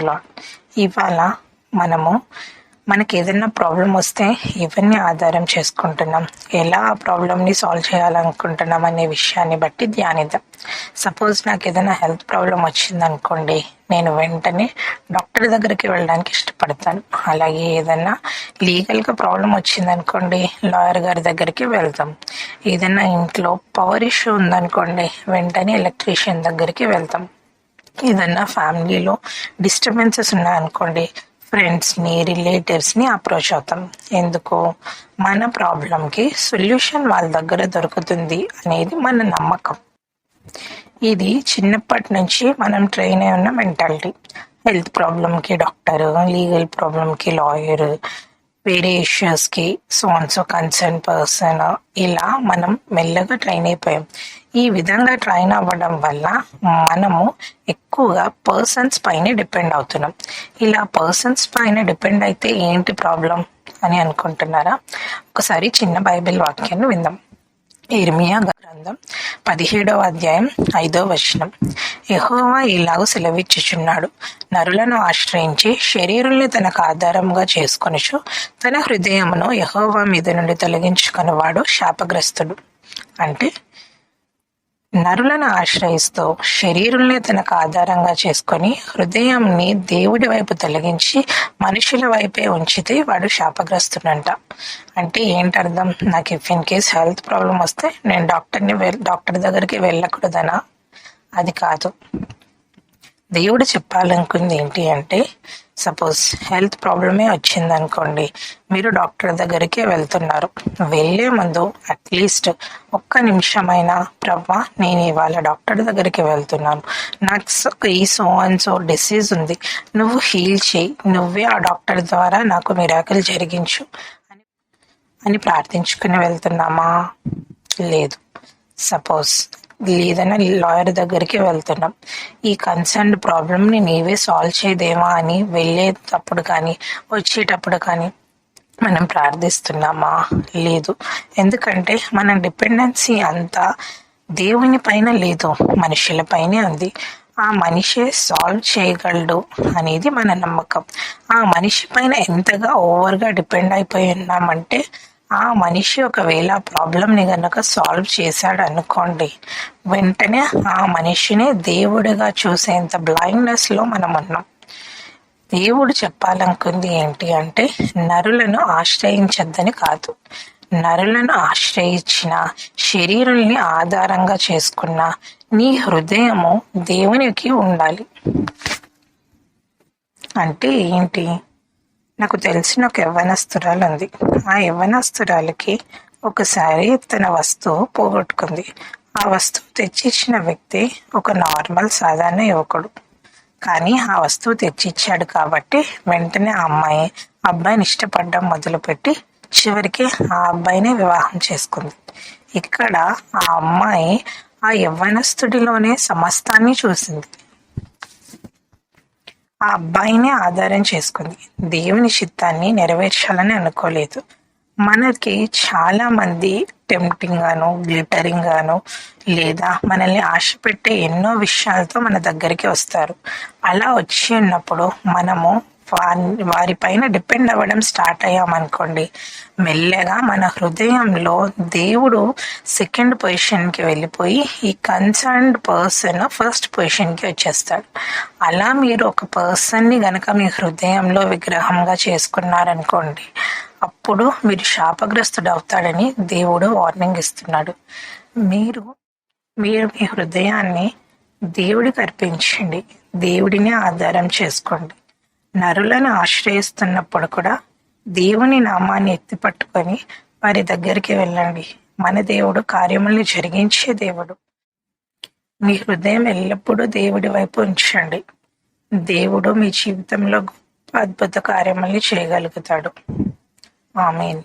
Lord. ఇవాళ మనకి ఏదైనా ప్రాబ్లం వస్తే ఎవరిని ఆధారం చేసుకుంటున్నాం, ఎలా ఆ ప్రాబ్లమ్ని సాల్వ్ చేయాలనుకుంటున్నాం అనే విషయాన్ని బట్టి ధ్యానిద్దాం. సపోజ్ నాకు ఏదైనా హెల్త్ ప్రాబ్లం వచ్చిందనుకోండి, నేను వెంటనే డాక్టర్ దగ్గరికి వెళ్ళడానికి ఇష్టపడతాను. అలాగే ఏదైనా లీగల్గా ప్రాబ్లం వచ్చిందనుకోండి, లాయర్ గారి దగ్గరికి వెళ్తాం. ఏదైనా ఇంట్లో పవర్ ఇష్యూ ఉందనుకోండి, వెంటనే ఎలక్ట్రీషియన్ దగ్గరికి వెళ్తాం. ఏదన్నా ఫ్యామిలీలో డిస్టర్బెన్సెస్ ఉన్నాయనుకోండి, ఫ్రెండ్స్ని రిలేటివ్స్ని అప్రోచ్ అవుతాం. ఎందుకు? మన ప్రాబ్లంకి సొల్యూషన్ వాళ్ళ దగ్గర దొరుకుతుంది అనేది మన నమ్మకం. ఇది చిన్నప్పటి నుంచి మనం ట్రైన్ అయి ఉన్న మెంటాలిటీ. హెల్త్ ప్రాబ్లంకి డాక్టర్, లీగల్ ప్రాబ్లంకి లాయర్, వేరే ఇష్యూస్కి సో కన్సర్న్ పర్సన్, ఇలా మనం మెల్లగా ట్రైన్ అయిపోయాం. ఈ విధంగా ట్రైన్ అవ్వడం వల్ల మనము ఎక్కువగా పర్సన్స్ పైన డిపెండ్ అవుతున్నాం. ఇలా పర్సన్స్ పైన డిపెండ్ అయితే ఏంటి ప్రాబ్లం అని అనుకుంటున్నారా? ఒకసారి చిన్న బైబిల్ వాక్యాన్ని విందాం. ఇర్మియా గ్రంథం 17వ అధ్యాయం 5వ వచనం. యెహోవా ఇలాగూ సెలవిచ్చుచున్నాడు, నరులను ఆశ్రయించి శరీరుల్ని తనకు ఆధారంగా చేసుకొనుచు తన హృదయమును యెహోవా మీద నుండి తొలగించుకునేవాడు శాపగ్రస్తుడు. అంటే నరులను ఆశ్రయిస్తూ శరీరుల్ని తనకు ఆధారంగా చేసుకొని హృదయంని దేవుడి వైపు తొలగించి మనుషుల వైపే ఉంచితే వాడు శాపగ్రస్తుడంట. అంటే ఏంటర్థం? నాకు if in case health problem వస్తే నేను డాక్టర్ దగ్గరికి వెళ్ళకూడదనా? అది కాదు. దేవుడు చెప్పాలనుకుంది ఏంటి అంటే, సపోజ్ హెల్త్ ప్రాబ్లమే వచ్చిందనుకోండి, మీరు డాక్టర్ దగ్గరికి వెళ్తున్నారు. వెళ్ళే ముందు అట్లీస్ట్ ఒక్క నిమిషమైనా, ప్రవ్వా నేను ఇవాళ డాక్టర్ దగ్గరికి వెళ్తున్నాను, నాకు ఈ సో డిసీజ్ ఉంది, నువ్వు హీల్ చేయి, నువ్వే ఆ డాక్టర్ ద్వారా నాకు మిరాకిల్ జరిగించు అని ప్రార్థించుకుని వెళ్తున్నామా? లేదు. సపోజ్ ఏదైనా లాయర్ దగ్గరికి వెళ్తున్నాం, ఈ కన్సర్న్డ్ ప్రాబ్లమ్ని నీవే సాల్వ్ చేయదేమా అని వెళ్ళేటప్పుడు కానీ వచ్చేటప్పుడు కానీ మనం ప్రార్థిస్తున్నామా? లేదు. ఎందుకంటే మన డిపెండెన్సీ అంతా దేవుని పైన లేదు, మనుషుల పైనే ఉంది. ఆ మనిషే సాల్వ్ చేయగలడు అనేది మన నమ్మకం. ఆ మనిషి పైన ఎంతగా ఓవర్గా డిపెండ్ అయిపోయి ఉన్నామంటే, ఆ మనిషి ఒకవేళ ప్రాబ్లంని గనక సాల్వ్ చేశాడు అనుకోండి, వెంటనే ఆ మనిషిని దేవుడిగా చూసేంత బ్లైండ్నెస్లో మనం ఉన్నాం. దేవుడు చెప్పాలనుకుంది ఏంటి అంటే, నరులను ఆశ్రయించద్దని కాదు, నరులను ఆశ్రయించిన శరీరుల్ని ఆధారంగా చేసుకున్న నీ హృదయము దేవునికి ఉండాలి. అంటే ఏంటి? నాకు తెలిసిన ఒక యవ్వనస్తురాలు ఉంది. ఆ యవ్వనస్తురాలకి ఒకసారి తన వస్తువు పోగొట్టుకుంది. ఆ వస్తువు తెచ్చిచ్చిన వ్యక్తి ఒక నార్మల్ సాధారణ యువకుడు. కానీ ఆ వస్తువు తెచ్చిచ్చాడు కాబట్టి వెంటనే ఆ అబ్బాయిని ఇష్టపడడం మొదలుపెట్టి చివరికి ఆ అబ్బాయిని వివాహం చేసుకుంది. ఇక్కడ ఆ అమ్మాయి ఆ యవ్వనస్తుడిలోనే సమస్తాన్ని చూసింది. ఆ అబ్బాయిని ఆధారం చేసుకుంది. దేవుని చిత్తాన్ని నెరవేర్చాలని అనుకోలేదు. మనకి చాలా మంది టెంప్టింగ్ గాను, గ్లిటరింగ్ గాను, లేదా మనల్ని ఆశ పెట్టే ఎన్నో విషయాలతో మన దగ్గరికి వస్తారు. అలా వచ్చి ఉన్నప్పుడు మనము వారిపైన డిపెండ్ అవ్వడం స్టార్ట్ అయ్యామనుకోండి, మెల్లగా మన హృదయంలో దేవుడు సెకండ్ పొజిషన్కి వెళ్ళిపోయి ఈ కన్సర్న్డ్ పర్సన్ ఫస్ట్ పొజిషన్కి వచ్చేస్తాడు. అలా మీరు ఒక పర్సన్ని గనక మీ హృదయంలో విగ్రహంగా చేసుకున్నారనుకోండి, అప్పుడు మీరు శాపగ్రస్తుడు అవుతాడని దేవుడు వార్నింగ్ ఇస్తున్నాడు. మీరు మీ హృదయాన్ని దేవుడికి అర్పించండి, దేవుడిని ఆధారం చేసుకోండి. నరులను ఆశ్రయిస్తున్నప్పుడు కూడా దేవుని నామాన్ని ఎత్తిపట్టుకొని వారి దగ్గరికి వెళ్ళండి. మన దేవుడు కార్యముల్ని జరిగించే దేవుడు. మీ హృదయం ఎల్లప్పుడూ దేవుడి వైపు ఉంచండి. దేవుడు మీ జీవితంలో గొప్ప అద్భుత కార్యముల్ని చేయగలుగుతాడు. ఆమేన్.